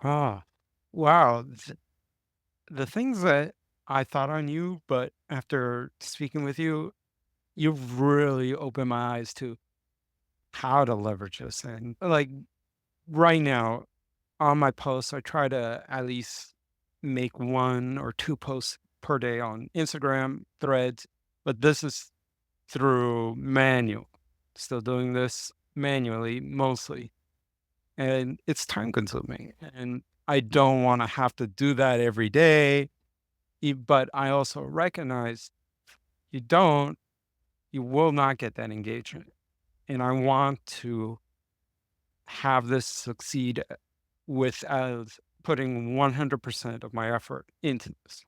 Ah, wow. The things that I thought I knew, but after speaking with you, you've really opened my eyes to how to leverage this. And like right now on my posts, I try to at least make one or two posts per day on Instagram, threads, but this is through manual. Still doing this manually mostly. And it's time consuming. And I don't want to have to do that every day. But I also recognize you don't, you will not get that engagement. And I want to have this succeed with as putting 100% of my effort into this.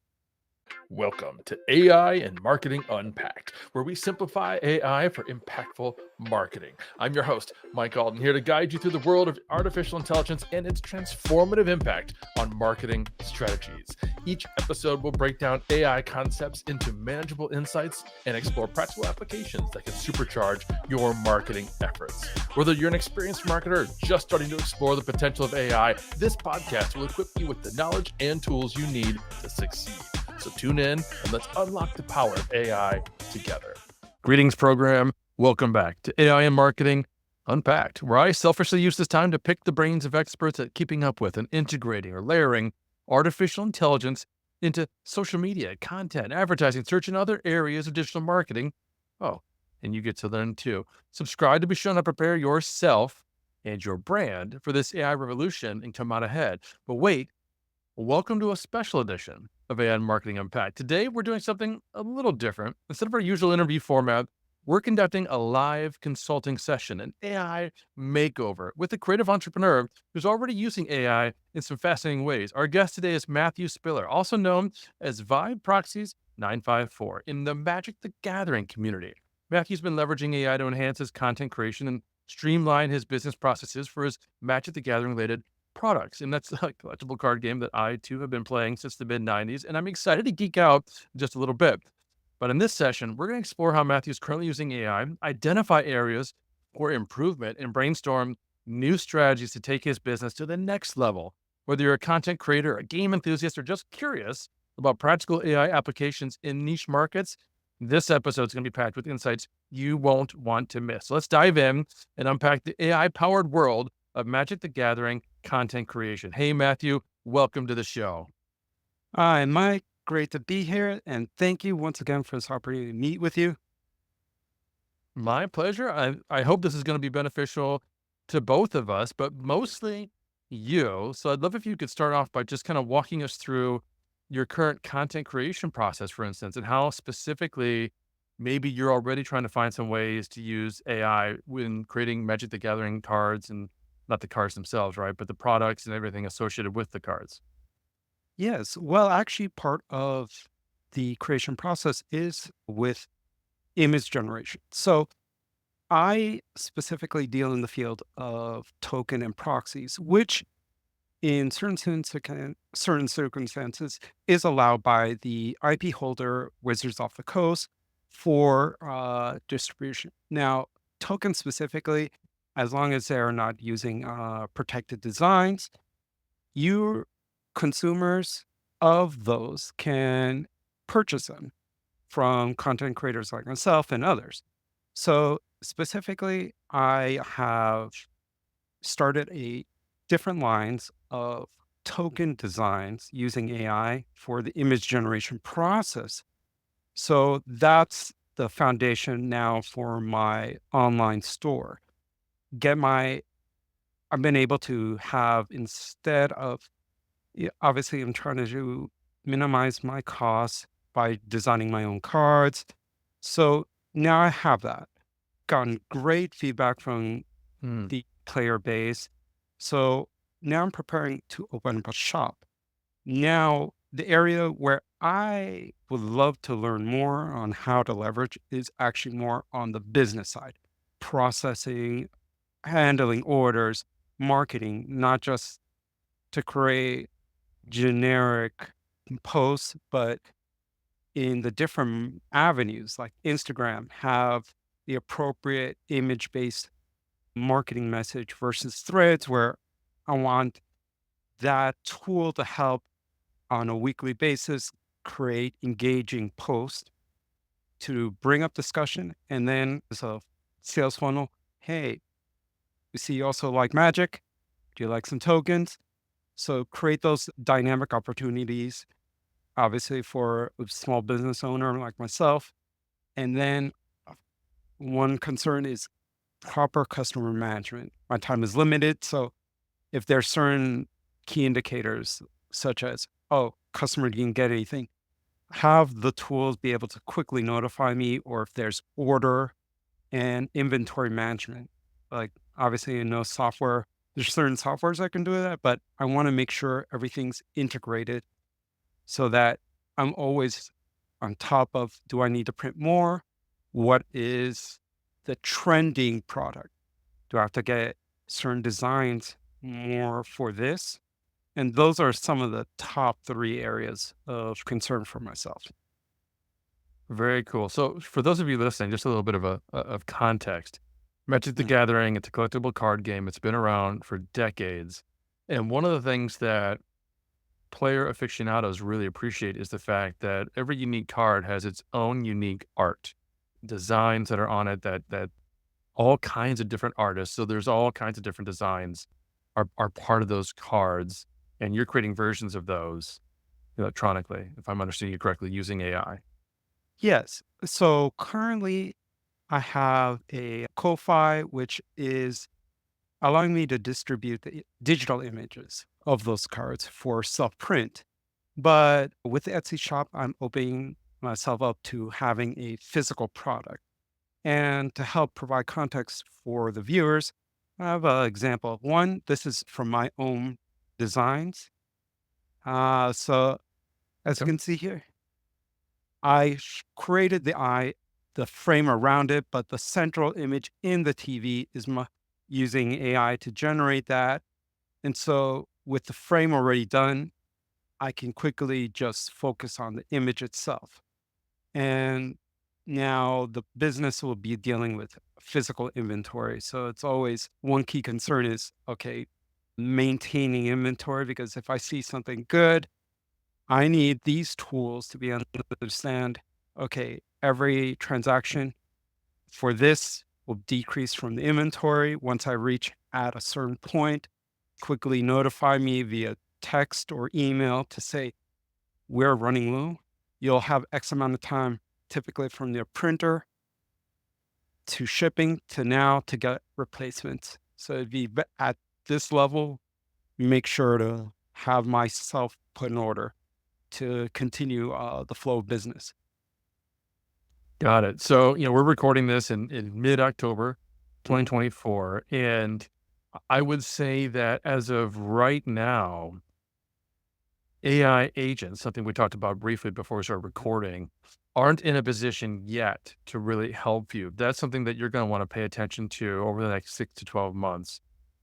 Welcome to AI and Marketing Unpacked, where we simplify AI for impactful marketing. I'm your host, Mike Alden, here to guide you through the world of artificial intelligence and its transformative impact on marketing strategies. Each episode will break down AI concepts into manageable insights and explore practical applications that can supercharge your marketing efforts. Whether you're an experienced marketer or just starting to explore the potential of AI, this podcast will equip you with the knowledge and tools you need to succeed. So tune in and let's unlock the power of AI together. Greetings, program. Welcome back to AI and Marketing Unpacked, where I selfishly use this time to pick the brains of experts at keeping up with and integrating or layering artificial intelligence into social media, content, advertising, search, and other areas of digital marketing. Oh, and you get to learn too. Subscribe to be sure to prepare yourself and your brand for this AI revolution and come out ahead. But wait, welcome to a special edition of AI Marketing Unpacked. Today, we're doing something a little different. Instead of our usual interview format, we're conducting a live consulting session, an AI makeover with a creative entrepreneur who's already using AI in some fascinating ways. Our guest today is Matthew Spiller, also known as Vibe Proxies 954 in the Magic the Gathering community. Matthew's been leveraging AI to enhance his content creation and streamline his business processes for his Magic the Gathering related products. And that's a collectible card game that I too have been playing since the mid 90s. And I'm excited to geek out just a little bit. But in this session, we're going to explore how Matthew's currently using AI, identify areas for improvement, and brainstorm new strategies to take his business to the next level. Whether you're a content creator, a game enthusiast, or just curious about practical AI applications in niche markets, this episode is going to be packed with insights you won't want to miss. So let's dive in and unpack the AI powered world of Magic the Gathering content creation. Hey, Matthew, welcome to the show. Hi, Mike. Great to be here. And thank you once again for this opportunity to meet with you. My pleasure. I hope this is going to be beneficial to both of us, but mostly you. So I'd love if you could start off by just kind of walking us through your current content creation process, for instance, and how specifically maybe you're already trying to find some ways to use AI when creating Magic the Gathering cards and not the cards themselves, right? But the products and everything associated with the cards. Yes. Well, actually, part of the creation process is with image generation. So I specifically deal in the field of token and proxies, which in certain circumstances is allowed by the IP holder, Wizards of the Coast, for distribution. Now, tokens specifically, as long as they're not using protected designs, you consumers of those can purchase them from content creators like myself and others. So specifically, I have started a different lines of token designs using AI for the image generation process. So that's the foundation now for my online store. Get my I've been able to have instead of obviously I'm trying to minimize my costs by designing my own cards. So now I have that. Gotten great feedback from Hmm. the player base. So now I'm preparing to open up a shop. Now, the area where I would love to learn more on how to leverage is actually more on the business side, processing, handling orders, marketing, not just to create generic posts, but in the different avenues like Instagram, have the appropriate image based marketing message versus threads where I want that tool to help on a weekly basis create engaging posts to bring up discussion. And then as a sales funnel, hey, we see you also like magic. Do you like some tokens? So create those dynamic opportunities, obviously for a small business owner like myself. And then one concern is proper customer management. My time is limited. So if there's certain key indicators, such as, oh, customer didn't get anything, have the tools be able to quickly notify me, or if there's order and inventory management. Like obviously in no software, there's certain softwares that can do that, but I want to make sure everything's integrated so that I'm always on top of, do I need to print more? What is the trending product? Do I have to get certain designs more for this? And those are some of the top three areas of concern for myself. Very cool. So for those of you listening, just a little bit of of context. Magic the Mm, Gathering, it's a collectible card game. It's been around for decades. And one of the things that player aficionados really appreciate is the fact that every unique card has its own unique art, designs that are on it that all kinds of different artists. So there's all kinds of different designs are part of those cards, and you're creating versions of those electronically, if I'm understanding you correctly, using AI. yes. So currently, I have a Ko-Fi, which is allowing me to distribute the digital images of those cards for self print. But with the Etsy shop, I'm opening myself up to having a physical product. And to help provide context for the viewers, I have an example. One, this is from my own designs. So as you Okay. can see here, I created the frame around it, but the central image in the TV is using AI to generate that. And so with the frame already done, I can quickly just focus on the image itself. And now the business will be dealing with physical inventory. So it's always one key concern is, okay, maintaining inventory, because if I see something good, I need these tools to be able to understand, okay, every transaction for this will decrease from the inventory. Once I reach at a certain point, quickly notify me via text or email to say, we're running low. You'll have X amount of time, typically from the printer to shipping to now to get replacements. So it'd be at this level, make sure to have myself put in order to continue the flow of business. Got it. So, we're recording this in mid-October Mhm. 2024. And I would say that as of right now, AI agents, something we talked about briefly before we started recording, aren't in a position yet to really help you. That's something that you're going to want to pay attention to over the next 6 to 12 months.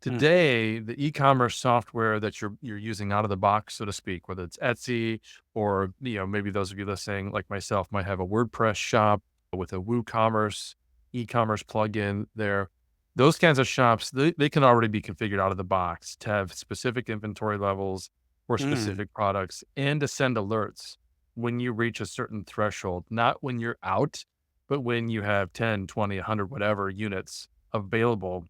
Mm, Today, the e-commerce software that you're using out of the box, so to speak, whether it's Etsy or maybe those of you listening, like myself, might have a WordPress shop with a WooCommerce e-commerce plugin there. Those kinds of shops, they can already be configured out of the box to have specific inventory levels for mm, specific products and to send alerts when you reach a certain threshold, not when you're out, but when you have 10, 20, 100, whatever units available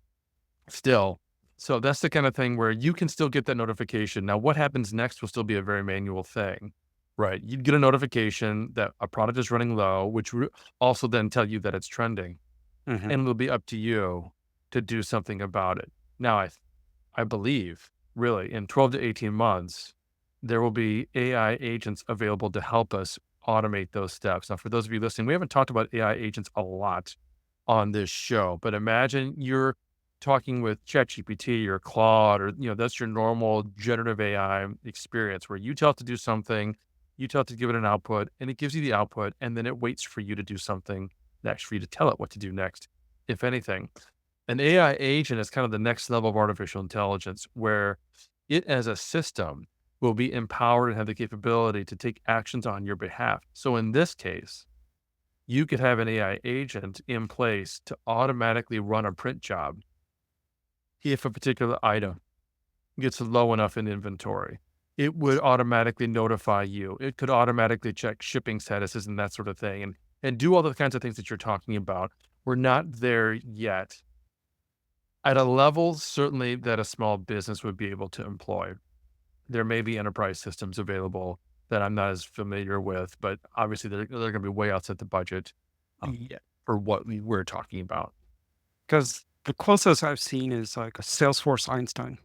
still. So that's the kind of thing where you can still get that notification. Now, what happens next will still be a very manual thing, right? You'd get a notification that a product is running low, which also then tell you that it's trending, mhm. and it'll be up to you to do something about it. Now, I believe really in 12 to 18 months, there will be AI agents available to help us automate those steps. Now, for those of you listening, we haven't talked about AI agents a lot on this show, but imagine you're talking with ChatGPT or Claude, or that's your normal generative AI experience where you tell it to do something, you tell it to give it an output, and it gives you the output, and then it waits for you to do something next, for you to tell it what to do next, if anything. An AI agent is kind of the next level of artificial intelligence where it as a system will be empowered and have the capability to take actions on your behalf. So in this case, you could have an AI agent in place to automatically run a print job if a particular item gets low enough in inventory, it would automatically notify you. It could automatically check shipping statuses and that sort of thing and do all the kinds of things that you're talking about. We're not there yet at a level certainly that a small business would be able to employ. There may be enterprise systems available that I'm not as familiar with, but obviously they're going to be way outside the budget Yeah, for what we're talking about. because the closest I've seen is like a Salesforce Einstein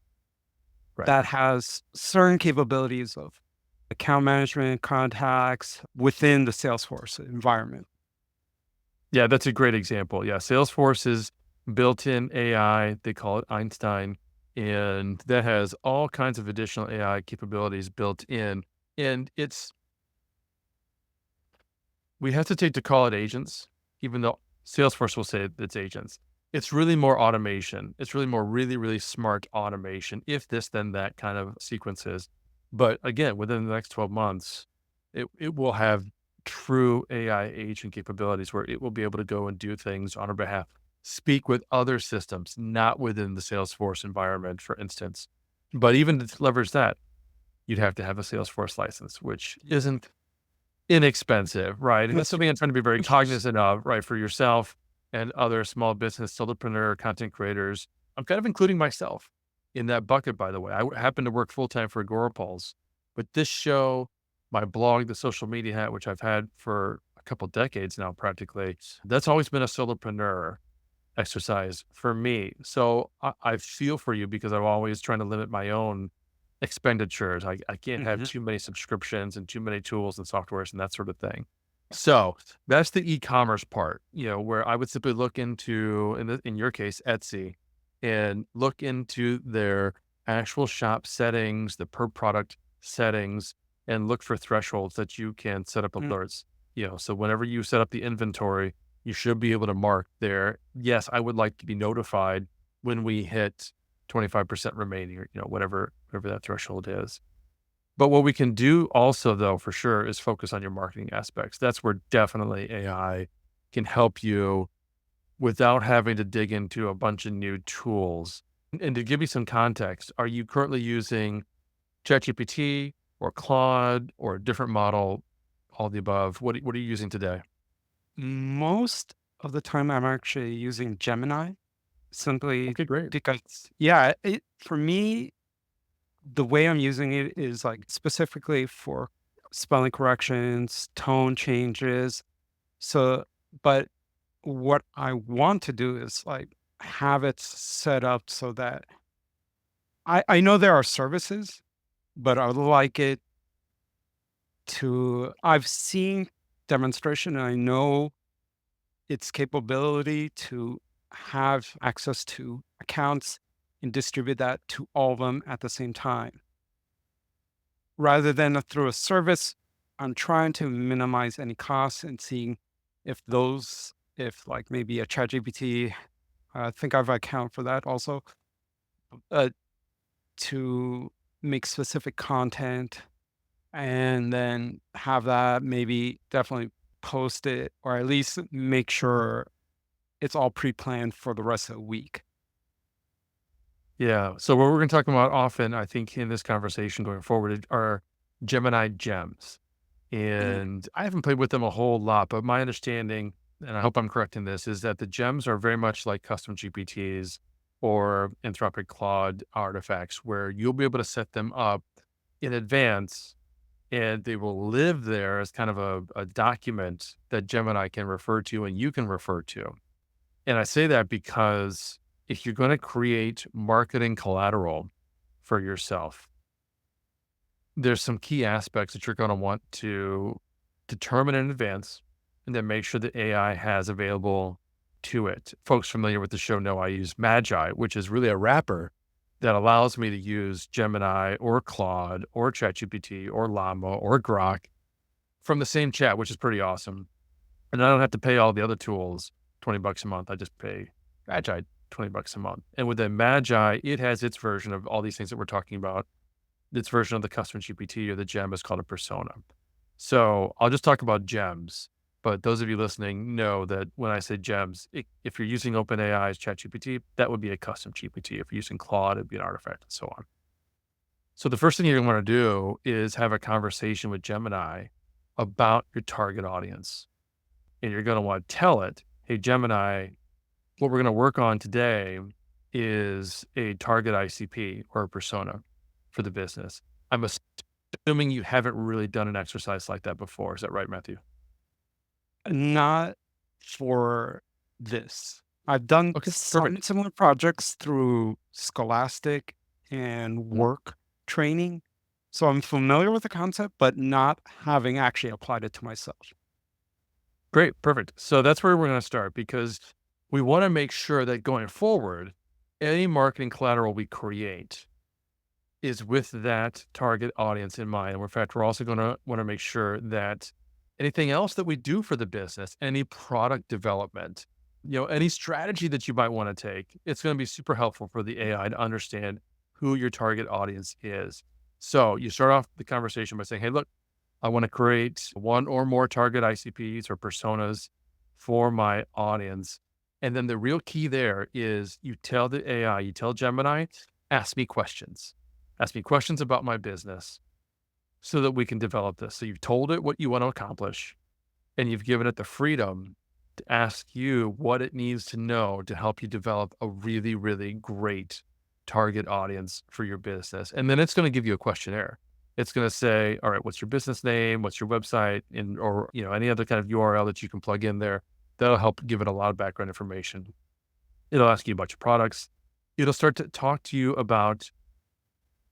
Right. that has certain capabilities of account management, contacts within the Salesforce environment. Yeah, that's a great example. Yeah, Salesforce's built-in AI, they call it Einstein, and that has all kinds of additional AI capabilities built in. And we hesitate to call it agents, even though Salesforce will say it's agents. It's really more automation. It's really more really, really smart automation, if this, then that kind of sequences. But again, within the next 12 months, it will have true AI agent capabilities where it will be able to go and do things on our behalf, speak with other systems, not within the Salesforce environment, for instance. But even to leverage that, you'd have to have a Salesforce license, which isn't inexpensive, right? And that's That's something I'm trying to be very interesting. cognizant of, right, for yourself and other small business solopreneur content creators. I'm kind of including myself in that bucket, by the way. Happen to work full time for Agorapulse, but this show, my blog, the social media hat, which I've had for a couple decades now, practically, that's always been a solopreneur exercise for me. So I feel for you because I'm always trying to limit my own expenditures. I can't have Mhm. too many subscriptions and too many tools and softwares and that sort of thing. So that's the e-commerce part, where I would simply look into, in your case, Etsy, and look into their actual shop settings, the per product settings, and look for thresholds that you can set up Mm. alerts. So whenever you set up the inventory, you should be able to mark there. Yes, I would like to be notified when we hit 25% remaining, or whatever that threshold is. But what we can do also, though, for sure, is focus on your marketing aspects. That's where definitely AI can help you without having to dig into a bunch of new tools. And to give you some context, are you currently using ChatGPT or Claude or a different model, all the above? What are you using today? Most of the time, I'm actually using Gemini simply Okay, great. because, yeah, for me, the way I'm using it is like specifically for spelling corrections, tone changes. So, but what I want to do is like have it set up so that I know there are services, but I would like it to, I've seen demonstration and I know its capability to have access to accounts and distribute that to all of them at the same time. Rather than through a service, I'm trying to minimize any costs and seeing if like maybe a ChatGPT, I think I've account for that also, uh, to make specific content and then have that maybe definitely post it or at least make sure it's all pre-planned for the rest of the week. Yeah. So what we're going to talk about often, I think, in this conversation going forward are Gemini gems. Mm, And I haven't played with them a whole lot, but my understanding, and I hope I'm correct in this, is that the gems are very much like custom GPTs or Anthropic Claude artifacts, where you'll be able to set them up in advance and they will live there as kind of a document that Gemini can refer to and you can refer to. And I say that because if you're going to create marketing collateral for yourself, there's some key aspects that you're going to want to determine in advance and then make sure that AI has available to it. Folks familiar with the show know I use Magi, which is really a wrapper that allows me to use Gemini or Claude or ChatGPT or Llama or Grok from the same chat, which is pretty awesome. And I don't have to pay all the other tools $20 a month. I just pay Magi $20 a month. And with the Magi, it has its version of all these things that we're talking about. Its version of the custom GPT or the gem is called a persona. So I'll just talk about gems. But those of you listening know that when I say gems, if you're using OpenAI's ChatGPT, that would be a custom GPT. If you're using Claude, it'd be an artifact and so on. So the first thing you're going to do is have a conversation with Gemini about your target audience. And you're going to want to tell it, hey, Gemini, what we're going to work on today is a target ICP or a persona for the business. I'm assuming you haven't really done an exercise like that before. Is that right, Matthew? Not for this. I've done Okay, some perfect. similar projects through Scholastic and Mhm. work training. So I'm familiar with the concept, but not having actually applied it to myself. Great, perfect. So that's where we're going to start because we want to make sure that going forward, any marketing collateral we create is with that target audience in mind. And in fact, we're also going to want to make sure that anything else that we do for the business, any product development, any strategy that you might want to take, it's going to be super helpful for the AI to understand who your target audience is. So you start off the conversation by saying, hey, look, I want to create one or more target ICPs or personas for my audience. And then the real key there is you tell the AI, you tell Gemini, ask me questions. Ask me questions about my business so that we can develop this. So you've told it what you want to accomplish and you've given it the freedom to ask you what it needs to know to help you develop a really, really great target audience for your business. And then it's going to give you a questionnaire. It's going to say, all right, what's your business name? What's your website? And, or, any other kind of URL that you can plug in there. That'll help give it a lot of background information. It'll ask you about your products. It'll start to talk to you about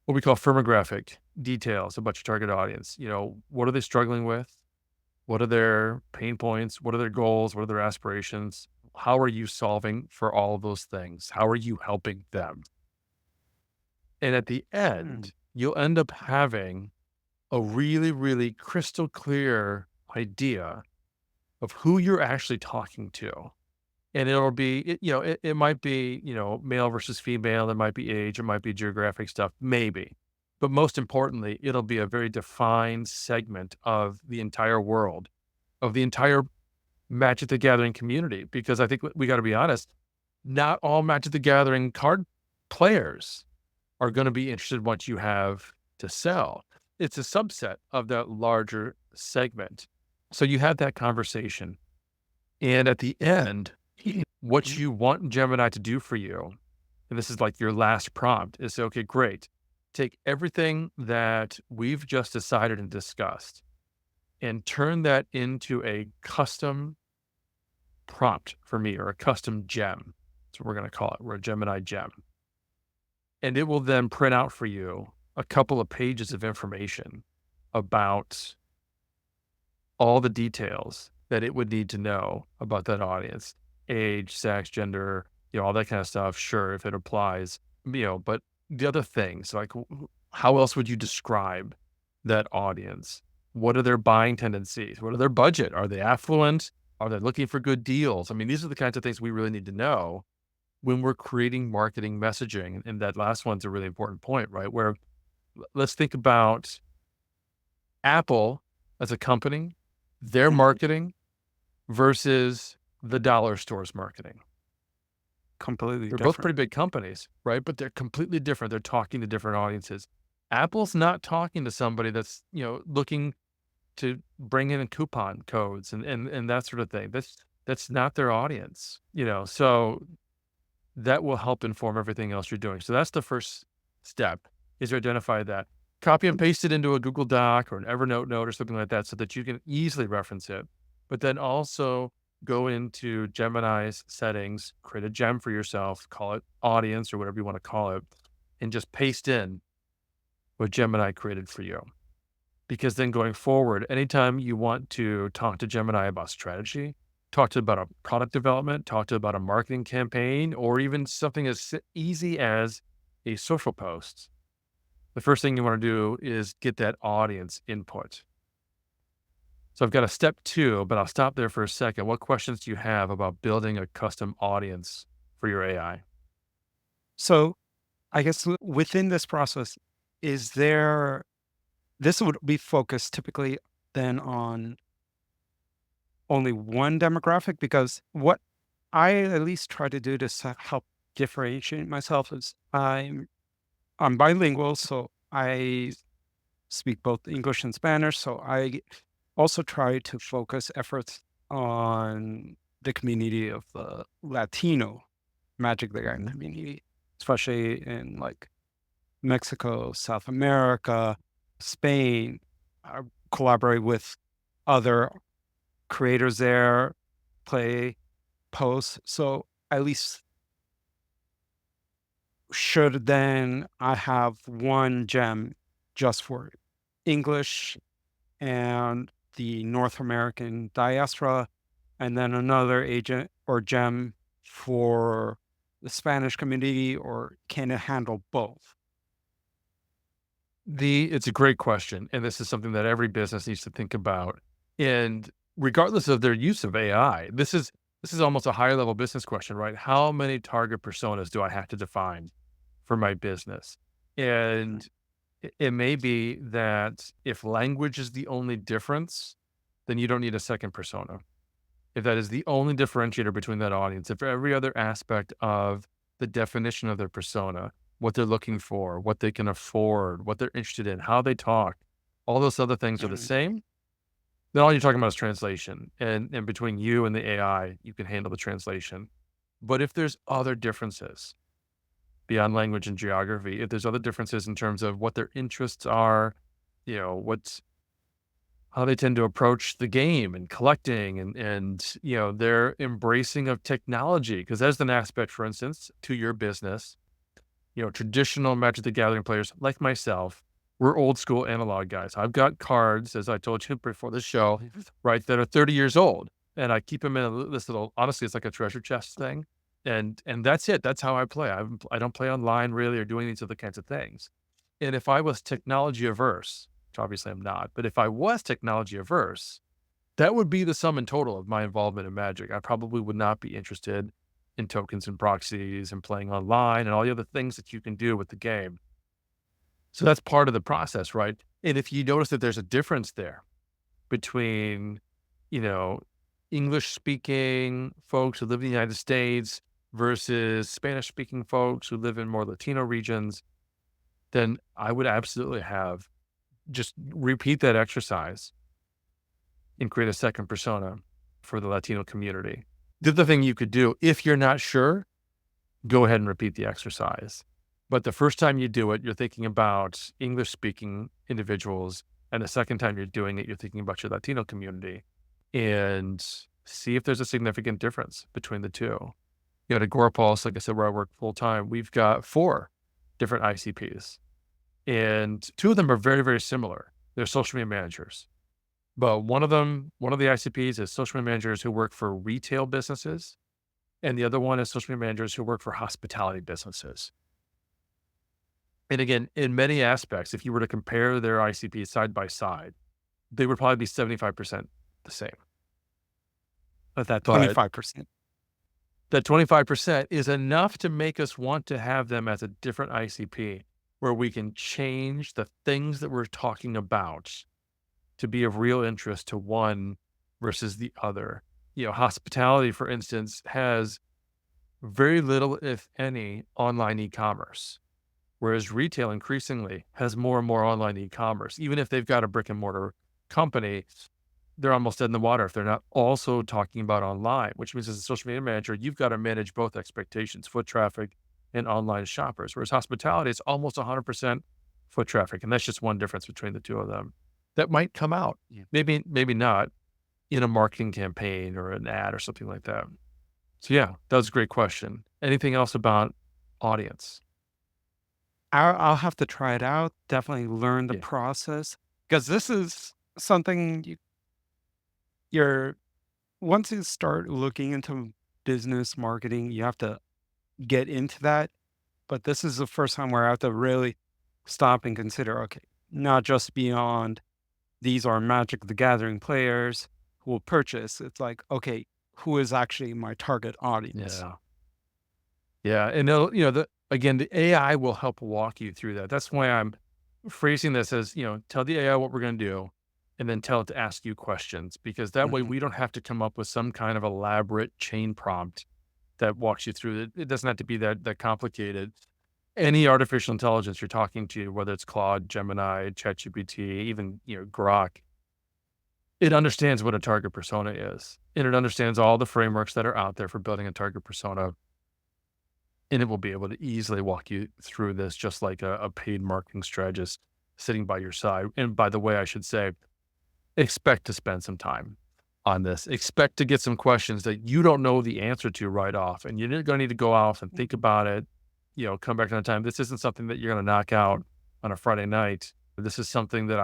what we call firmographic details about your target audience. What are they struggling with? What are their pain points? What are their goals? What are their aspirations? How are you solving for all of those things? How are you helping them? And at the Mm. end, you'll end up having a really, really crystal clear idea of who you're actually talking to. And it might be, male versus female. It might be age. It might be geographic stuff, maybe. But most importantly, it'll be a very defined segment of the entire world, of the entire Magic the Gathering community, because I think we got to be honest, not all Magic the Gathering card players are going to be interested in what you have to sell. It's a subset of that larger segment. So you have that conversation. And at the end, what Mhm. you want Gemini to do for you, and this is like your last prompt, is say, okay, great. Take everything that we've just decided and discussed and turn that into a custom prompt for me or a custom gem. That's what we're going to call it. We're a Gemini gem. And it will then print out for you a couple of pages of information about all the details that it would need to know about that audience, age, sex, gender, all that kind of stuff. Sure, if it applies, but the other things like how else would you describe that audience? What are their buying tendencies? What are their budget? Are they affluent? Are they looking for good deals? I mean, these are the kinds of things we really need to know when we're creating marketing messaging. And that last one's a really important point, right? Where let's think about Apple as a company, their Mhm. marketing versus the dollar store's marketing. Completely They're both different. pretty big companies, right? But they're completely different. They're talking to different audiences. Apple's not talking to somebody that's, looking to bring in coupon codes and that sort of thing. That's not their audience, So that will help inform everything else you're doing. So that's the first step is to identify that. Copy and paste it into a Google Doc or an Evernote note or something like that so that you can easily reference it. But then also go into Gemini's settings, create a gem for yourself, call it audience or whatever you want to call it, and just paste in what Gemini created for you. Because then going forward, anytime you want to talk to Gemini about strategy, talk to it about a product development, talk to it about a marketing campaign, or even something as easy as a social post, the first thing you want to do is get that audience input. So I've got a step two, but I'll stop there for a second. What questions do you have about building a custom audience for your AI? So I guess within this process, is there this would be focused typically then on only one demographic? Because what I at least try to do to help differentiate myself is I'm bilingual, so I speak both English and Spanish, so I also try to focus efforts on the community of the Latino Magic the Gathering community, especially in like Mexico, South America, Spain. I collaborate with other creators there, play posts. So at least should then I have one gem just for English and the North American diaspora, and then another agent or gem for the Spanish community, or can it handle both? It's a great question, and this is something that every business needs to think about. And regardless of their use of AI, this is almost a higher level business question, right? How many target personas do I have to define for my business? Right. And it may be that if language is the only difference, then you don't need a second persona. If that is the only differentiator between that audience, if every other aspect of the definition of their persona, what they're looking for, what they can afford, what they're interested in, how they talk, all those other things are the Right. same, then all you're talking about is translation. And between you and the AI, you can handle the translation. But if there's other differences beyond language and geography, if there's other differences in terms of what their interests are, what's how they tend to approach the game and collecting and their embracing of technology. Because there's an aspect, for instance, to your business, traditional Magic the Gathering players like myself, we're old school analog guys. I've got cards, as I told you before the show, right, that are 30 years old. And I keep them in this little, honestly, it's like a treasure chest thing. And that's it. That's how I play. I don't play online really or doing these other kinds of things. And if I was technology averse, which obviously I'm not, but if I was technology averse, that would be the sum and total of my involvement in Magic. I probably would not be interested in tokens and proxies and playing online and all the other things that you can do with the game. So that's part of the process, right? And if you notice that there's a difference there between, you know, English speaking folks who live in the United States versus Spanish speaking folks who live in more Latino regions, then I would absolutely have just repeat that exercise and create a second persona for the Latino community. The other thing you could do, if you're not sure, go ahead and repeat the exercise. But the first time you do it, you're thinking about English speaking individuals. And the second time you're doing it, you're thinking about your Latino community and see if there's a significant difference between the two. At Agorapulse, like I said, where I work full time, we've got 4 different ICPs, and 2 of them are very, very similar. They're social media managers. But one of the ICPs is social media managers who work for retail businesses, and the other one is social media managers who work for hospitality businesses. And again, in many aspects, if you were to compare their ICPs side by side, they would probably be 75% the same. But that But 25%. that 25% is enough to make us want to have them as a different ICP where we can change the things that we're talking about to be of real interest to one versus the other. Hospitality, for instance, has very little, if any, online e-commerce, whereas retail increasingly has more and more online e-commerce. Even if they've got a brick and mortar company, they're almost dead in the water if they're not also talking about online, which means as a social media manager, you've got to manage both expectations, foot traffic and online shoppers. Whereas hospitality is almost 100% foot traffic. And that's just one difference between the two of them that might come out. Yeah. Maybe not in a marketing campaign or an ad or something like that. So yeah, that was a great question. Anything else about audience? I'll have to try it out, definitely learn the Yeah. process, because this is something you're once you start looking into business marketing, you have to get into that. But this is the first time where I have to really stop and consider, okay, not just beyond these are Magic the Gathering players who will purchase. It's like, okay, who is actually my target audience? Yeah. Yeah. And again, the AI will help walk you through that. That's why I'm phrasing this as, tell the AI what we're going to do and then tell it to ask you questions because that way Mhm. we don't have to come up with some kind of elaborate chain prompt that walks you through it. It doesn't have to be that complicated. any artificial intelligence you're talking to, whether it's Claude, Gemini, ChatGPT, even, Grok, it understands what a target persona is, and it understands all the frameworks that are out there for building a target persona, and it will be able to easily walk you through this just like a paid marketing strategist sitting by your side. And by the way, I should say, expect to spend some time on this. Expect to get some questions that you don't know the answer to right off, and you're gonna need to go off and think about it, come back another time. This isn't something that you're gonna knock out on a Friday night. This is something that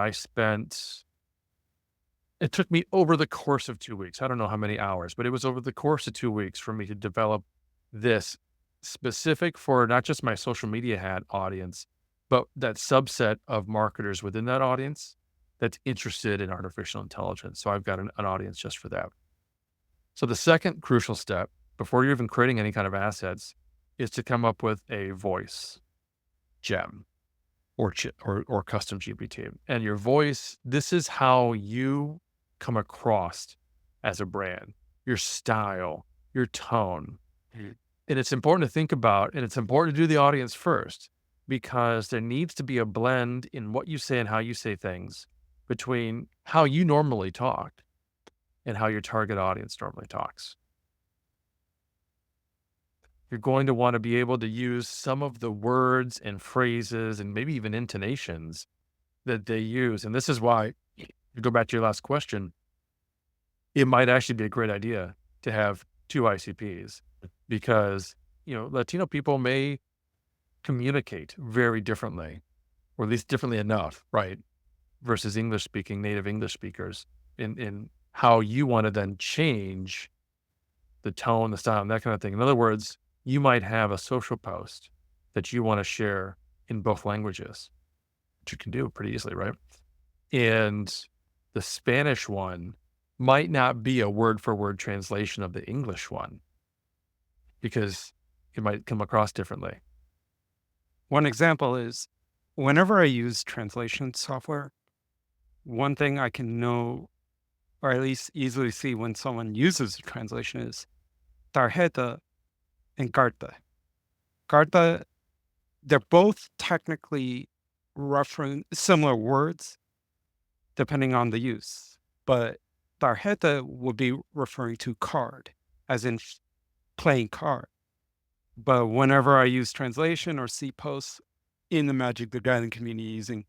it took me over the course of 2 weeks. I don't know how many hours, but it was over the course of 2 weeks for me to develop this specific for not just my social media hat audience, but that subset of marketers within that audience that's interested in artificial intelligence. So I've got an audience just for that. So the second crucial step before you're even creating any kind of assets is to come up with a voice gem or custom GPT. And your voice, this is how you come across as a brand, your style, your tone. Mhm. And it's important to think about, and it's important to do the audience first, because there needs to be a blend in what you say and how you say things between how you normally talk and how your target audience normally talks. You're going to want to be able to use some of the words and phrases and maybe even intonations that they use. And this is why, to go back to your last question, it might actually be a great idea to have two ICPs because, Latino people may communicate very differently, or at least differently enough, right? Versus English speaking, native English speakers in how you want to then change the tone, the style, and that kind of thing. In other words, you might have a social post that you want to share in both languages, which you can do pretty easily, right? And the Spanish one might not be a word for word translation of the English one because it might come across differently. One example is whenever I use translation software, one thing I can know, or at least easily see when someone uses a translation is tarjeta and carta. Carta, they're both technically referring similar words depending on the use, but tarjeta would be referring to card, as in playing card. But whenever I use translation or see posts in the Magic the Gathering community using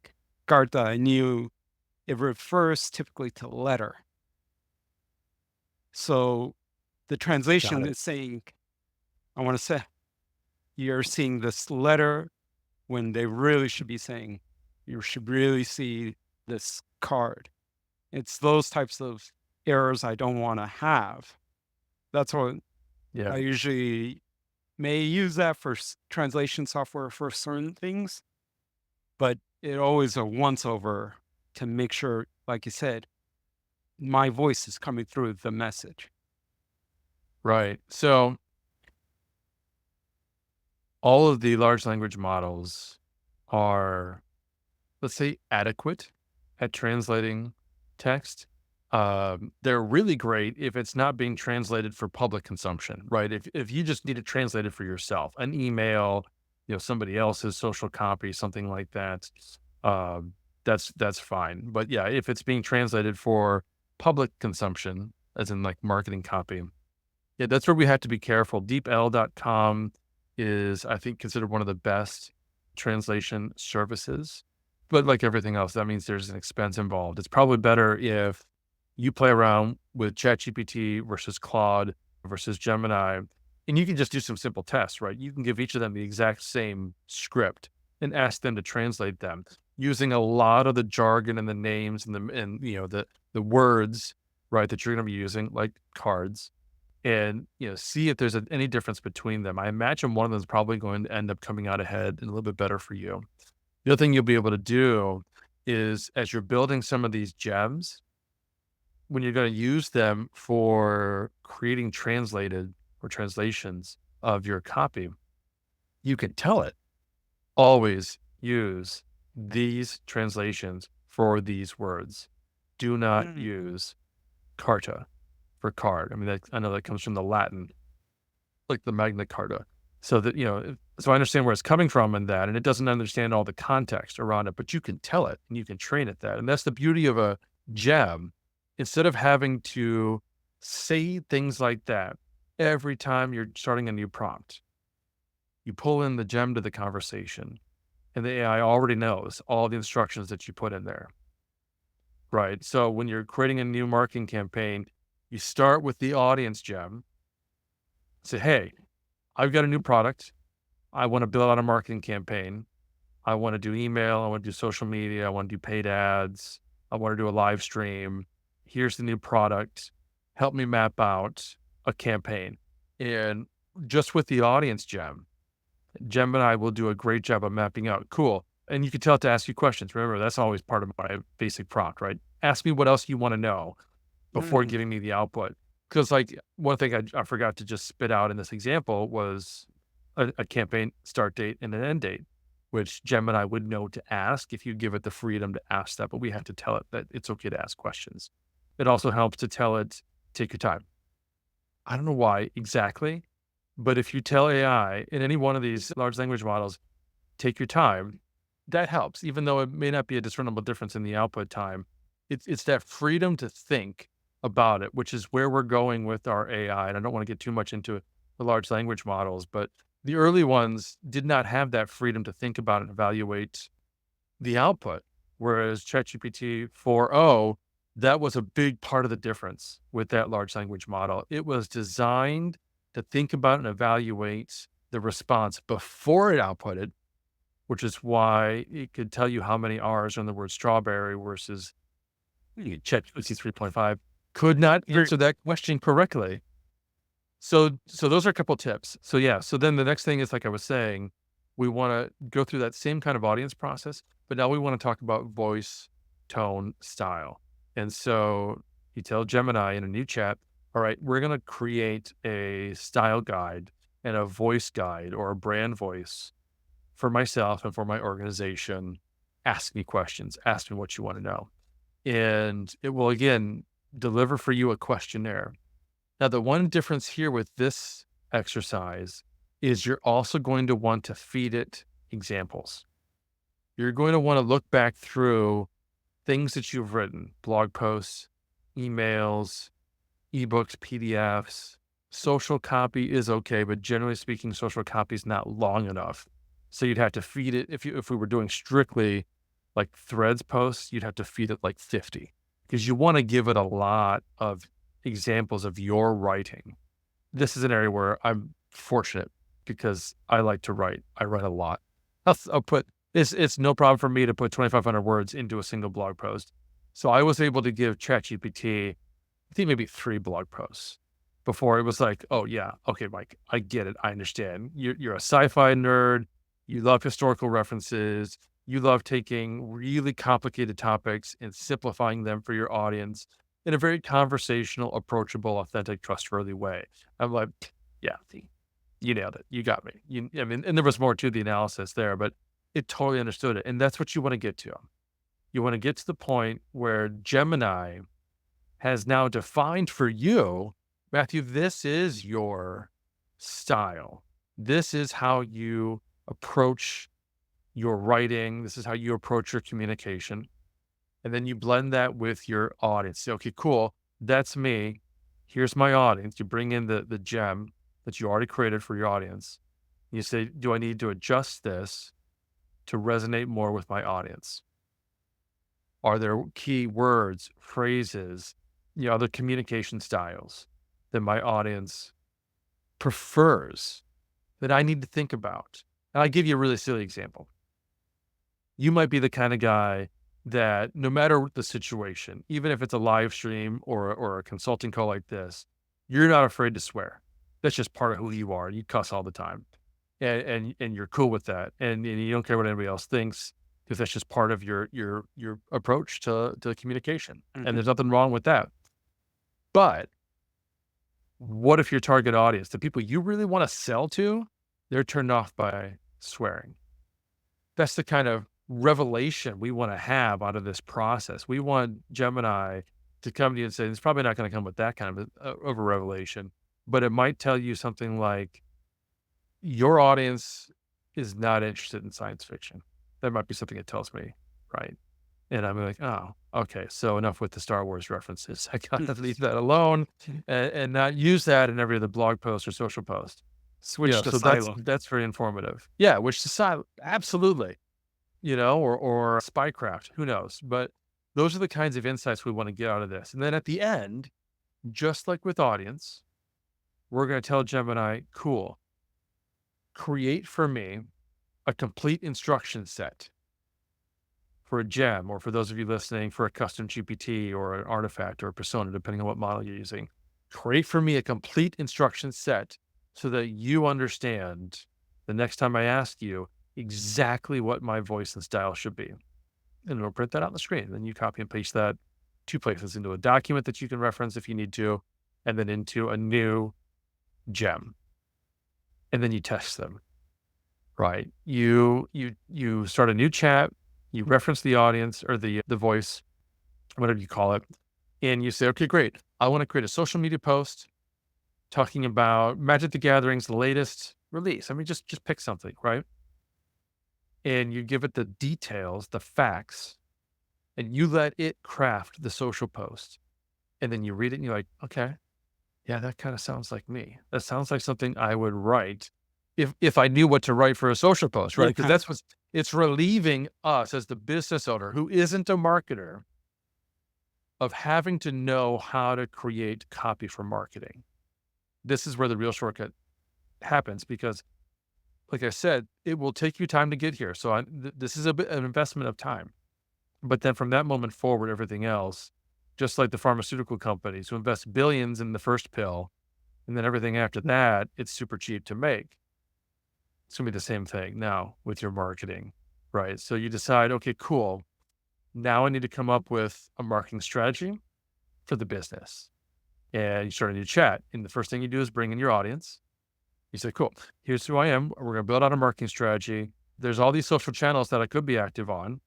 carta, I knew it refers typically to letter. So the Got translation it. is saying, I want to say, you're seeing this letter when they really should be saying, you should really see this card. It's those types of errors I don't want to have. That's what Yeah. I usually may use that for translation software for certain things, but it always a once over to make sure, like you said, my voice is coming through the message. Right. So all of the large language models are, let's say, adequate at translating text. They're really great if it's not being translated for public consumption, right? If you just need it translated for yourself, an email, somebody else's social copy, something like that, that's fine. But yeah, if it's being translated for public consumption, as in like marketing copy, yeah, that's where we have to be careful. DeepL.com is, I think, considered one of the best translation services. But like everything else, that means there's an expense involved. It's probably better if you play around with ChatGPT versus Claude versus Gemini, and you can just do some simple tests, right? You can give each of them the exact same script and ask them to translate them using a lot of the jargon and the names and the words, right, that you're going to be using, like cards, and see if there's any difference between them. I imagine one of them is probably going to end up coming out ahead and a little bit better for you. The other thing you'll be able to do is as you're building some of these gems, when you're going to use them for creating translated or translations of your copy, you can tell it always use these translations for these words. Do not use carta for card. I mean, I know that comes from the Latin, like the Magna Carta. So that, so I understand where it's coming from in that, and it doesn't understand all the context around it, but you can tell it and you can train it that. And that's the beauty of a gem. Instead of having to say things like that every time you're starting a new prompt, you pull in the gem to the conversation, and the AI already knows all the instructions that you put in there. Right. So when you're creating a new marketing campaign, you start with the audience gem. Say, hey, I've got a new product. I want to build out a marketing campaign. I want to do email. I want to do social media. I want to do paid ads. I want to do a live stream. Here's the new product. Help me map out a campaign. And just with the audience gem, Gemini will do a great job of mapping out. Cool. And you can tell it to ask you questions. Remember, that's always part of my basic prompt, right? Ask me what else you want to know before Mm, giving me the output. Because, like, one thing I forgot to just spit out in this example was a campaign start date and an end date, which Gemini would know to ask if you give it the freedom to ask that. But we have to tell it that it's okay to ask questions. It also helps to tell it, take your time. I don't know why exactly, but if you tell AI in any one of these large language models, take your time, that helps, even though it may not be a discernible difference in the output time. It's that freedom to think about it, which is where we're going with our AI. And I don't want to get too much into the large language models, but the early ones did not have that freedom to think about and evaluate the output. Whereas ChatGPT 4.0, that was a big part of the difference with that large language model. It was designed to think about and evaluate the response before it outputted, which is why it could tell you how many R's are in the word strawberry versus ChatGPT 3.5 could not answer that question correctly. So those are a couple tips. So yeah, so then the next thing is, like I was saying, we want to go through that same kind of audience process, but now we want to talk about voice, tone, style. And so you tell Gemini in a new chat, all right, we're going to create a style guide and a voice guide or a brand voice for myself and for my organization. Ask me questions, ask me what you want to know. And it will again deliver for you a questionnaire. Now, the one difference here with this exercise is you're also going to want to feed it examples. You're going to want to look back through things that you've written, blog posts, emails, ebooks, PDFs. Social copy is okay, but generally speaking, social copy is not long enough. So you'd have to feed it if we were doing strictly like threads posts, you'd have to feed it like 50 because you want to give it a lot of examples of your writing. This is an area where I'm fortunate because I like to write. I write a lot. I'll put it's no problem for me to put 2,500 words into a single blog post. So I was able to give ChatGPT, I think maybe 3 blog posts before it was like, oh yeah, okay, Mike, I get it. I understand. You're a sci-fi nerd. You love historical references. You love taking really complicated topics and simplifying them for your audience in a very conversational, approachable, authentic, trustworthy way. I'm like, yeah, see, you nailed it. You got me. I mean, and there was more to the analysis there, but it totally understood it. And that's what you want to get to. You want to get to the point where Gemini has now defined for you, Matthew, this is your style. This is how you approach your writing. This is how you approach your communication. And then you blend that with your audience. Say, okay, cool. That's me. Here's my audience. You bring in the gem that you already created for your audience. You say, do I need to adjust this to resonate more with my audience? Are there key words, phrases, other communication styles that my audience prefers that I need to think about? And I give you a really silly example. You might be the kind of guy that no matter the situation, even if it's a live stream or a consulting call like this, you're not afraid to swear. That's just part of who you are. You cuss all the time, and you're cool with that, and you don't care what anybody else thinks because that's just part of your approach to communication, and mhm. there's nothing wrong with that. But what if your target audience, the people you really want to sell to, they're turned off by swearing? That's the kind of revelation we want to have out of this process. We want Gemini to come to you and say, it's probably not going to come with that kind of a revelation, but it might tell you something like, your audience is not interested in science fiction. That might be something it tells me, right? And I'm like, oh, okay. So enough with the Star Wars references. I gotta leave that alone and not use that in every other blog post or social post. Switch to So that's silo. very informative. Yeah, which society absolutely, or spycraft, who knows? But those are the kinds of insights we want to get out of this. And then at the end, just like with audience, we're going to tell Gemini, cool, create for me a complete instruction set for a gem, or for those of you listening, for a custom GPT or an artifact or a persona, depending on what model you're using. Create for me a complete instruction set so that you understand the next time I ask you exactly what my voice and style should be. And it'll print that out on the screen. Then you copy and paste that 2 places into a document that you can reference if you need to, and then into a new gem. And then you test them. Right. You start a new chat, you reference the audience or the voice, whatever you call it, and you say, okay, great. I want to create a social media post talking about Magic the Gathering's latest release. I mean, just pick something, right? And you give it the details, the facts, and you let it craft the social post. And then you read it and you're like, okay, yeah, that kind of sounds like me. That sounds like something I would write if I knew what to write for a social post, right? Because Yeah. that's it's relieving us as the business owner who isn't a marketer of having to know how to create copy for marketing. This is where the real shortcut happens because, like I said, it will take you time to get here. So this is an investment of time. But then from that moment forward, everything else, just like the pharmaceutical companies who invest billions in the first pill, and then everything after that, it's super cheap to make. It's gonna be the same thing now with your marketing, right? So you decide, okay, cool. Now I need to come up with a marketing strategy for the business. And you start a new chat. And the first thing you do is bring in your audience. You say, cool, here's who I am. We're gonna build out a marketing strategy. There's all these social channels that I could be active on.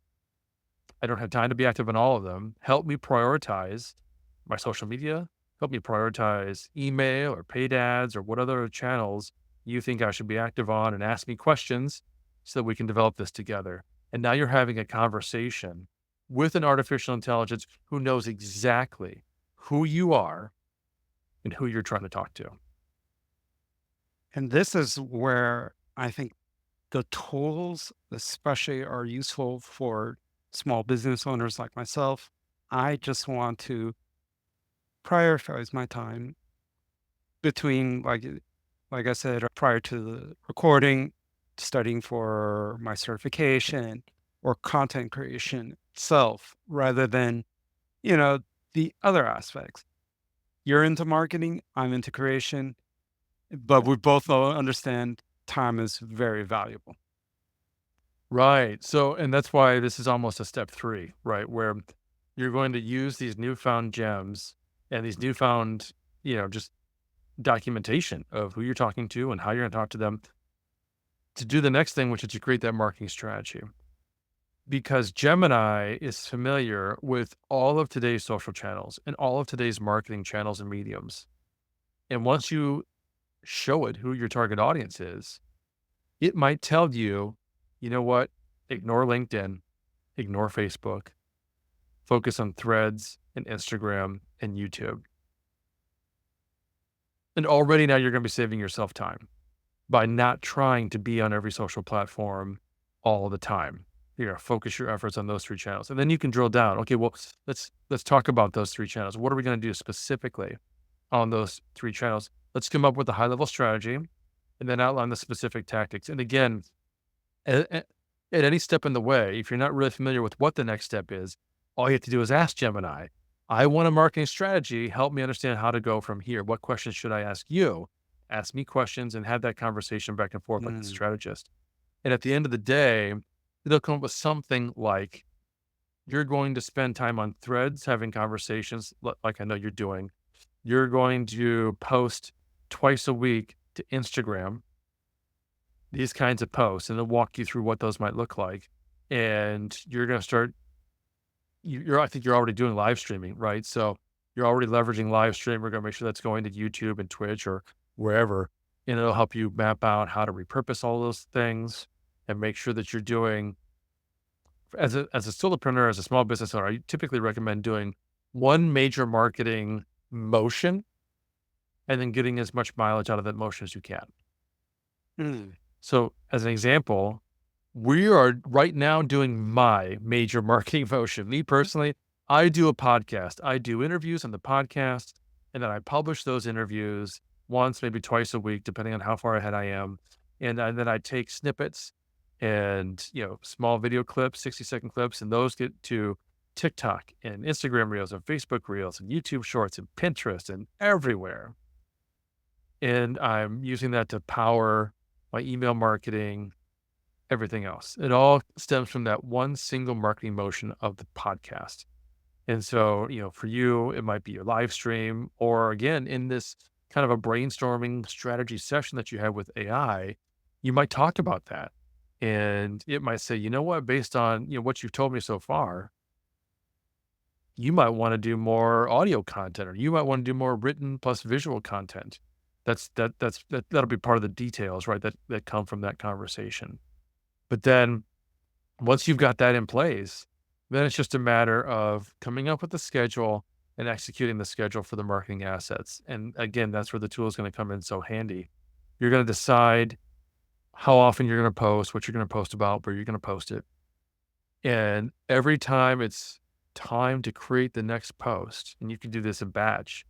I don't have time to be active on all of them. Help me prioritize my social media. Help me prioritize email or paid ads or what other channels you think I should be active on, and ask me questions so that we can develop this together. And now you're having a conversation with an artificial intelligence who knows exactly who you are and who you're trying to talk to. And this is where I think the tools, especially, are useful for small business owners like myself. I just want to prioritize my time between, like I said, prior to the recording, studying for my certification or content creation itself, rather than, you know, the other aspects. You're into marketing, I'm into creation, but we both understand time is very valuable. Right. So, and that's why this is almost a step three, right? Where you're going to use these newfound gems and these newfound, just documentation of who you're talking to and how you're going to talk to them to do the next thing, which is to create that marketing strategy. Because Gemini is familiar with all of today's social channels and all of today's marketing channels and mediums. And once you show it who your target audience is, it might tell you, you know what, ignore LinkedIn, ignore Facebook, focus on Threads and Instagram and YouTube. And already now you're going to be saving yourself time by not trying to be on every social platform all the time. You're going to focus your efforts on those 3 channels. And then you can drill down. Okay, well, let's talk about those 3 channels. What are we going to do specifically on those 3 channels? Let's come up with a high-level strategy and then outline the specific tactics. And again, at any step in the way, if you're not really familiar with what the next step is, all you have to do is ask Gemini, I want a marketing strategy. Help me understand how to go from here. What questions should I ask you? Ask me questions and have that conversation back and forth like a Mm. strategist. And at the end of the day, they'll come up with something like, you're going to spend time on Threads having conversations like I know you're doing. You're going to post twice a week to Instagram, these kinds of posts, and they'll walk you through what those might look like. And you're going to start, I think you're already doing live streaming, right? So you're already leveraging live stream. We're going to make sure that's going to YouTube and Twitch or wherever. and it'll help you map out how to repurpose all those things and make sure that you're doing as a solopreneur, as a small business owner, I typically recommend doing one major marketing motion and then getting as much mileage out of that motion as you can. Mm. So, as an example, we are right now doing my major marketing motion. Me personally, I do a podcast. I do interviews on the podcast, and then I publish those interviews once, maybe twice a week, depending on how far ahead I am. And then I take snippets and small video clips, 60-second clips, and those get to TikTok and Instagram Reels and Facebook Reels and YouTube Shorts and Pinterest and everywhere. And I'm using that to power my email marketing, everything else. It all stems from that one single marketing motion of the podcast. And so, for you, it might be your live stream, or again, in this kind of a brainstorming strategy session that you have with AI, you might talk about that. And it might say, you know what, based on what you've told me so far, you might want to do more audio content, or you might want to do more written plus visual content. That'll be part of the details, right? That come from that conversation. But then once you've got that in place, then it's just a matter of coming up with a schedule and executing the schedule for the marketing assets. And again, that's where the tool is going to come in so handy. You're going to decide how often you're going to post, what you're going to post about, where you're going to post it. And every time it's time to create the next post, and you can do this in batch,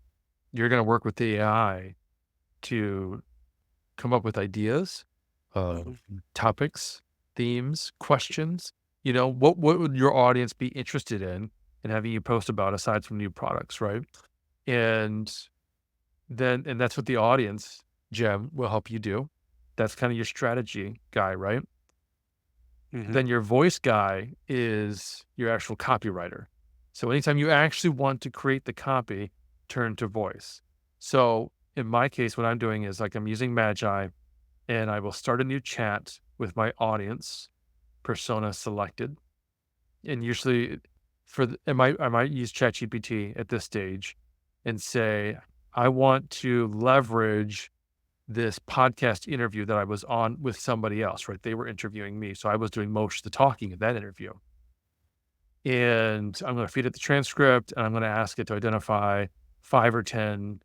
you're going to work with the AI to come up with ideas, topics, themes, questions. What would your audience be interested in and having you post about aside from new products, right? And and that's what the audience gem will help you do. That's kind of your strategy guy, right? Mhm. Then your voice guy is your actual copywriter. So anytime you actually want to create the copy, turn to voice. So in my case, what I'm doing is like I'm using Magi, and I will start a new chat with my audience persona selected. And usually I might use ChatGPT at this stage and say, I want to leverage this podcast interview that I was on with somebody else, right? They were interviewing me. So I was doing most of the talking in that interview. And I'm going to feed it the transcript, and I'm going to ask it to identify 5 or 10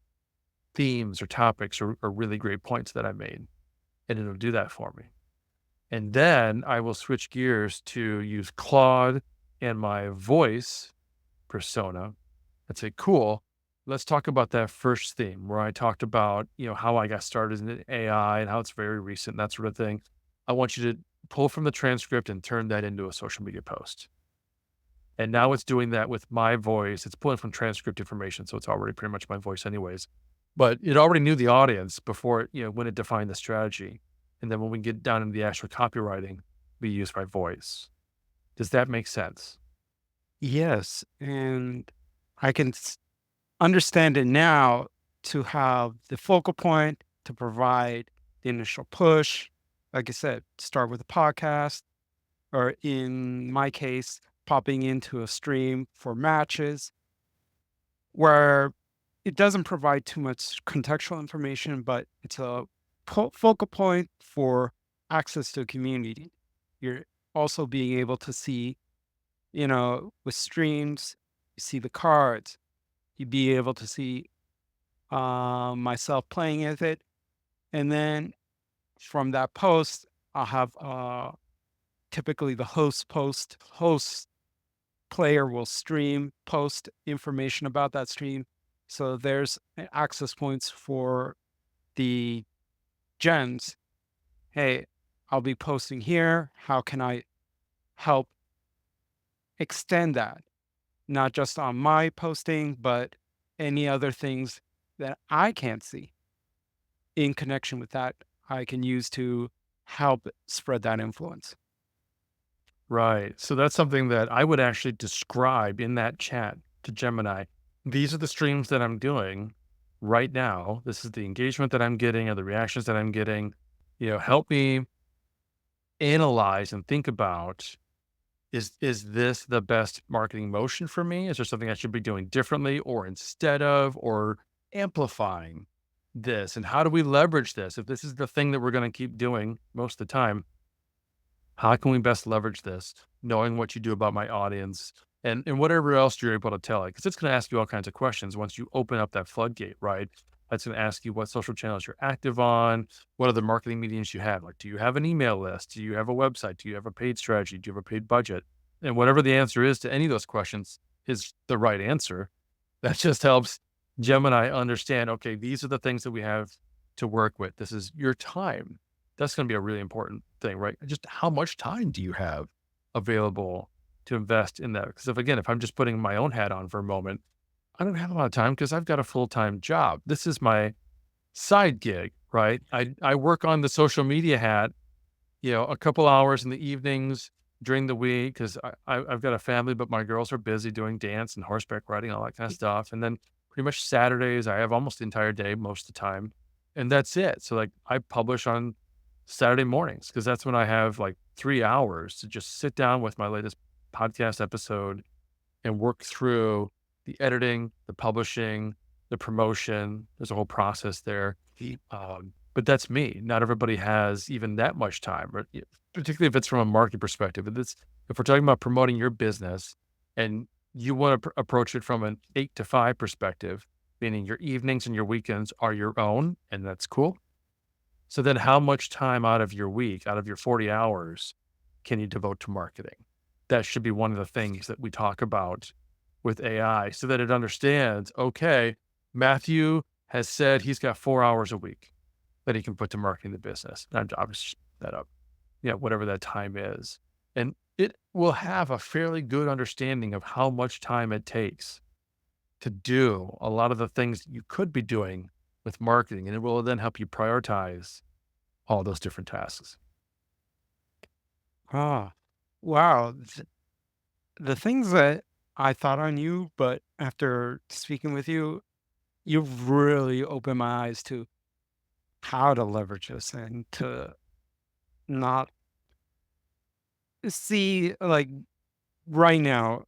themes or topics or really great points that I made. And it'll do that for me. And then I will switch gears to use Claude and my voice persona and say, cool, let's talk about that first theme where I talked about, how I got started in AI and how it's very recent, that sort of thing. I want you to pull from the transcript and turn that into a social media post. And now it's doing that with my voice. It's pulling from transcript information. So it's already pretty much my voice anyways. But it already knew the audience before, when it defined the strategy. And then when we get down into the actual copywriting, we use my voice. Does that make sense? Yes, and I can understand it now to have the focal point to provide the initial push. Like I said, start with a podcast, or in my case, popping into a stream for matches where it doesn't provide too much contextual information, but it's a focal point for access to a community. You're also being able to see, with streams, you see the cards, you'd be able to see myself playing with it. And then from that post, I'll have typically the host player will stream, post information about that stream. So there's access points for the gens. Hey, I'll be posting here. How can I help extend that? Not just on my posting, but any other things that I can't see in connection with that, I can use to help spread that influence. Right. So that's something that I would actually describe in that chat to Gemini. These are the streams that I'm doing right now. This is the engagement that I'm getting or the reactions that I'm getting. Help me analyze and think about, is this the best marketing motion for me? Is there something I should be doing differently or instead of or amplifying this? And how do we leverage this? If this is the thing that we're going to keep doing most of the time, how can we best leverage this? Knowing what you do about my audience and whatever else you're able to tell it, because it's going to ask you all kinds of questions once you open up that floodgate, right? That's going to ask you what social channels you're active on, what other marketing mediums you have. Like, do you have an email list? Do you have a website? Do you have a paid strategy? Do you have a paid budget? And whatever the answer is to any of those questions is the right answer. That just helps Gemini understand, okay, these are the things that we have to work with. This is your time. That's going to be a really important thing, right? Just how much time do you have available to invest in that? Because if I'm just putting my own hat on for a moment, I don't have a lot of time because I've got a full-time job. This is my side gig, right? I work on the social media hat, a couple hours in the evenings during the week because I've got a family, but my girls are busy doing dance and horseback riding, all that kind of stuff. And then pretty much Saturdays, I have almost the entire day most of the time. And that's it. So like I publish on Saturday mornings because that's when I have like 3 hours to just sit down with my latest podcast episode and work through the editing, the publishing, the promotion. There's a whole process there. But that's me. Not everybody has even that much time, right? Particularly if it's from a market perspective. If we're talking about promoting your business and you want to approach it from an 8 to 5 perspective, meaning your evenings and your weekends are your own, and that's cool. So then how much time out of your week, out of your 40 hours, can you devote to marketing? That should be one of the things that we talk about with AI so that it understands, okay, Matthew has said he's got 4 hours a week that he can put to marketing the business. And I'm just that up, whatever that time is. And it will have a fairly good understanding of how much time it takes to do a lot of the things that you could be doing with marketing. And it will then help you prioritize all those different tasks. Ah, wow. The things that I thought I knew, but after speaking with you, you've really opened my eyes to how to leverage this and to not see, like, right now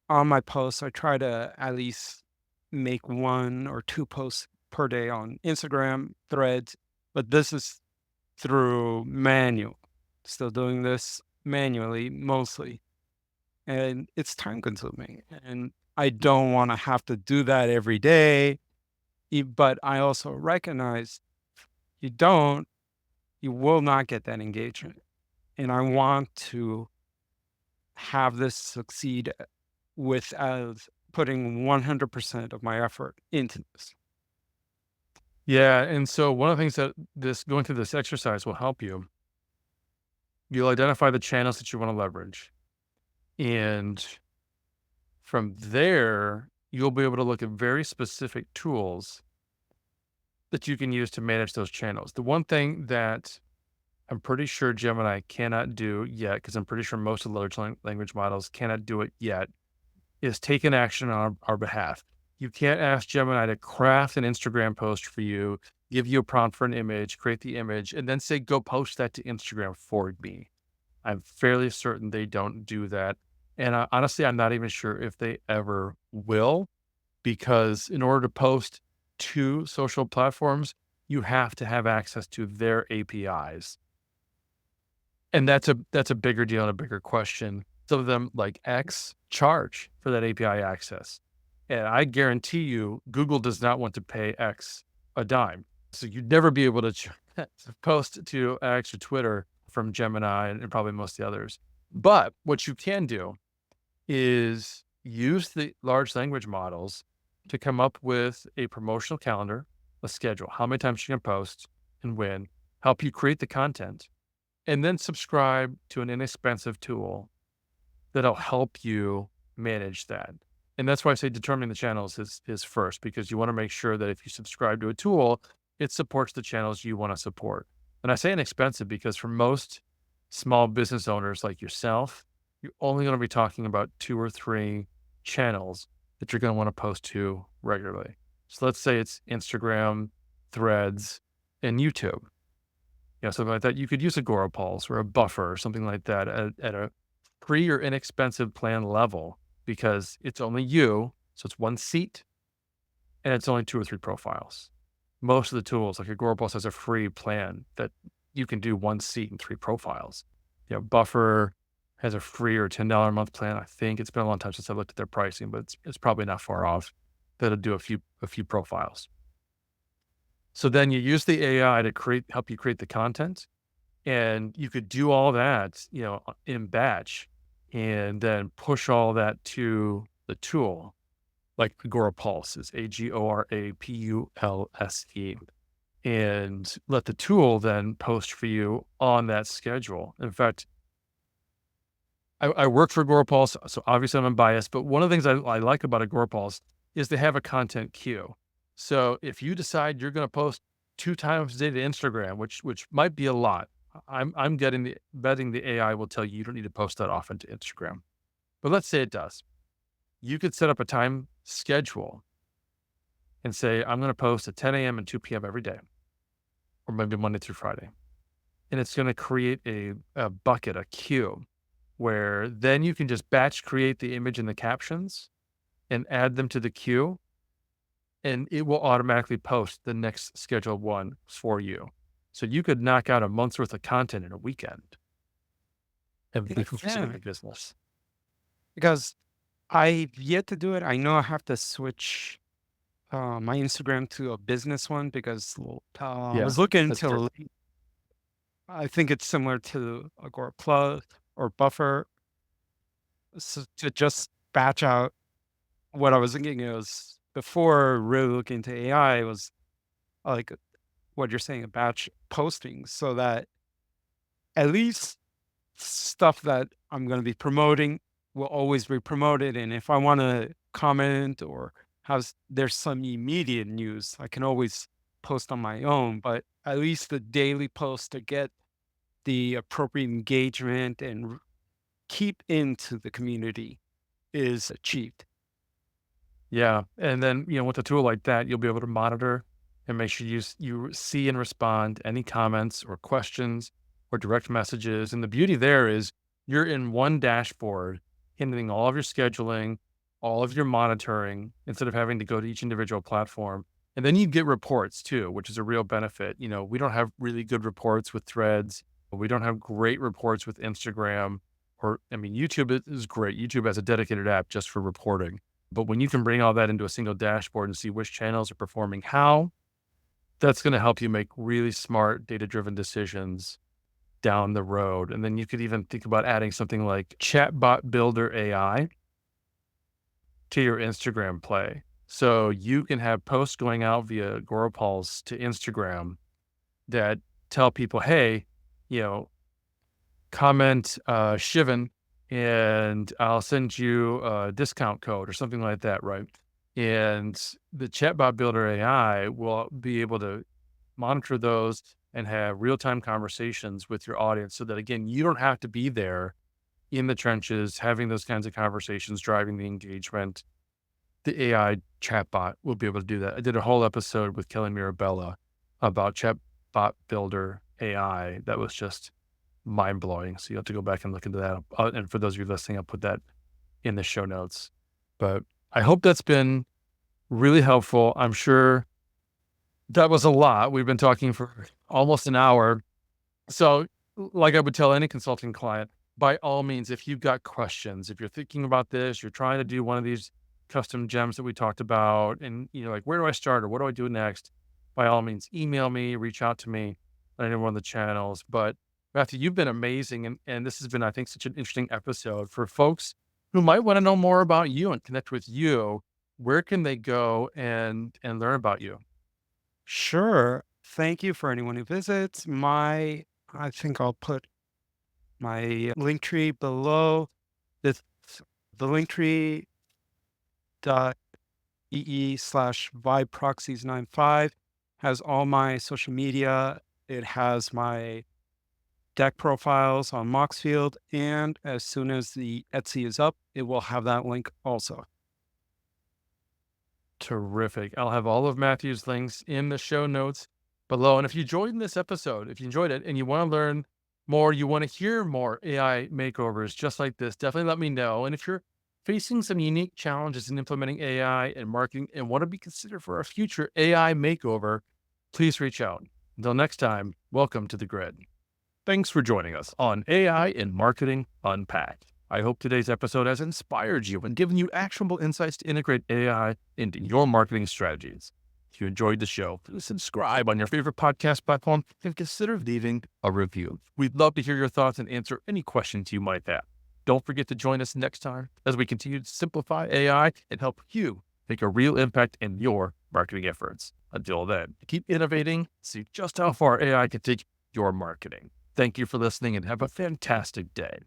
on my posts, I try to at least make 1 or 2 posts per day on Instagram, Threads, but this is through manual. Still doing this manually mostly, and it's time consuming. And I don't want to have to do that every day. But I also recognize you don't, you will not get that engagement. And I want to have this succeed with as putting 100% of my effort into this. Yeah. And so one of the things that this going through this exercise will help you, you'll identify the channels that you want to leverage. And from there, you'll be able to look at very specific tools that you can use to manage those channels. The one thing that I'm pretty sure Gemini cannot do yet, because I'm pretty sure most of the large language models cannot do it yet, is take an action on our behalf. You can't ask Gemini to craft an Instagram post for you, give you a prompt for an image, create the image, and then say, go post that to Instagram for me. I'm fairly certain they don't do that. And honestly, I'm not even sure if they ever will, because in order to post to social platforms, you have to have access to their APIs. And that's a bigger deal and a bigger question. Some of them, like X, charge for that API access. And I guarantee you, Google does not want to pay X a dime. So you'd never be able to post to X or Twitter from Gemini and probably most of the others. But what you can do is use the large language models to come up with a promotional calendar, a schedule, how many times you can post and when, help you create the content, and then subscribe to an inexpensive tool that'll help you manage that. And that's why I say determining the channels is first, because you want to make sure that if you subscribe to a tool, it supports the channels you want to support. And I say inexpensive because for most small business owners like yourself, you're only going to be talking about 2 or 3 channels that you're going to want to post to regularly. So let's say it's Instagram, Threads, and YouTube. Something like that. You could use a Pulse or a Buffer or something like that at a free or inexpensive plan level because it's only you. So it's one seat and it's only 2 or 3 profiles. most of the tools, like Agorapulse has a free plan that you can do 1 seat and 3 profiles. Buffer has a free or $10 a month plan. I think it's been a long time since I looked at their pricing, but it's probably not far off. That'll do a few profiles. So then you use the AI to help you create the content, and you could do all that, in batch, and then push all that to the tool, like Agorapulse is Agorapulse, and let the tool then post for you on that schedule. In fact, I work for Agorapulse, so obviously I'm unbiased, but one of the things I like about Agorapulse is they have a content queue. So if you decide you're going to post 2 times a day to Instagram, which might be a lot, I'm betting the AI will tell you you don't need to post that often to Instagram. But let's say it does. You could set up a time schedule and say, I'm going to post at 10 a.m. and 2 p.m. every day, or maybe Monday through Friday. And it's going to create a bucket, a queue, where then you can just batch create the image and the captions and add them to the queue, and it will automatically post the next scheduled one for you. So you could knock out a month's worth of content in a weekend and be Yeah, in business. because I've yet to do it. I know I have to switch my Instagram to a business one because I Yeah, was looking that's true. to. I think it's similar to Agora Plus or Buffer, to just batch out what I was thinking. It was before really looking into AI. It was like what you're saying, a batch posting, so that at least stuff that I'm going to be promoting will always be promoted. And if I want to comment or there's some immediate news, I can always post on my own. But at least the daily post to get the appropriate engagement and keep into the community is achieved. Yeah, and then, with a tool like that, you'll be able to monitor and make sure you see and respond to any comments or questions or direct messages. And the beauty there is you're in one dashboard handling all of your scheduling, all of your monitoring, instead of having to go to each individual platform. And then you get reports too, which is a real benefit. We don't have really good reports with Threads. We don't have great reports with Instagram, or I mean, YouTube is great. YouTube has a dedicated app just for reporting. But when you can bring all that into a single dashboard and see which channels are performing how, that's going to help you make really smart data-driven decisions down the road. And then you could even think about adding something like Chatbot Builder AI to your Instagram play. So you can have posts going out via Agorapulse to Instagram that tell people, hey, you know, comment Shivan and I'll send you a discount code or something like that, right? And the chatbot builder AI will be able to monitor those and have real-time conversations with your audience so that, again, you don't have to be there in the trenches having those kinds of conversations, driving the engagement. The AI chatbot will be able to do that. I did a whole episode with Kelly Mirabella about chatbot builder AI that was just mind blowing. So you have to go back and look into that. And for those of you listening, I'll put that in the show notes. But I hope that's been really helpful. I'm sure that was a lot. We've been talking for almost an hour. So, like I would tell any consulting client, by all means, if you've got questions, if you're thinking about this, you're trying to do one of these custom gems that we talked about, and like, where do I start or what do I do next? By all means, email me, reach out to me on any one of the channels. But Matthew, you've been amazing. And this has been, I think, such an interesting episode for folks who might want to know more about you and connect with you. Where can they go and learn about you? Sure. Thank you for anyone who visits. I think I'll put my link tree below. This the link tree dot slash vibe proxies 95 has all my social media. It has my deck profiles on Moxfield, and as soon as the Etsy is up, it will have that link also. Terrific. I'll have all of Matthew's links in the show notes below. And if you enjoyed this episode, if you enjoyed it and you want to learn more, you want to hear more AI makeovers just like this, definitely let me know. And if you're facing some unique challenges in implementing AI and marketing and want to be considered for a future AI makeover, please reach out. Until next time, welcome to the grid. Thanks for joining us on AI in Marketing Unpacked. I hope today's episode has inspired you and given you actionable insights to integrate AI into your marketing strategies. If you enjoyed the show, please subscribe on your favorite podcast platform and consider leaving a review. We'd love to hear your thoughts and answer any questions you might have. Don't forget to join us next time as we continue to simplify AI and help you make a real impact in your marketing efforts. Until then, keep innovating, see just how far AI can take your marketing. Thank you for listening and have a fantastic day.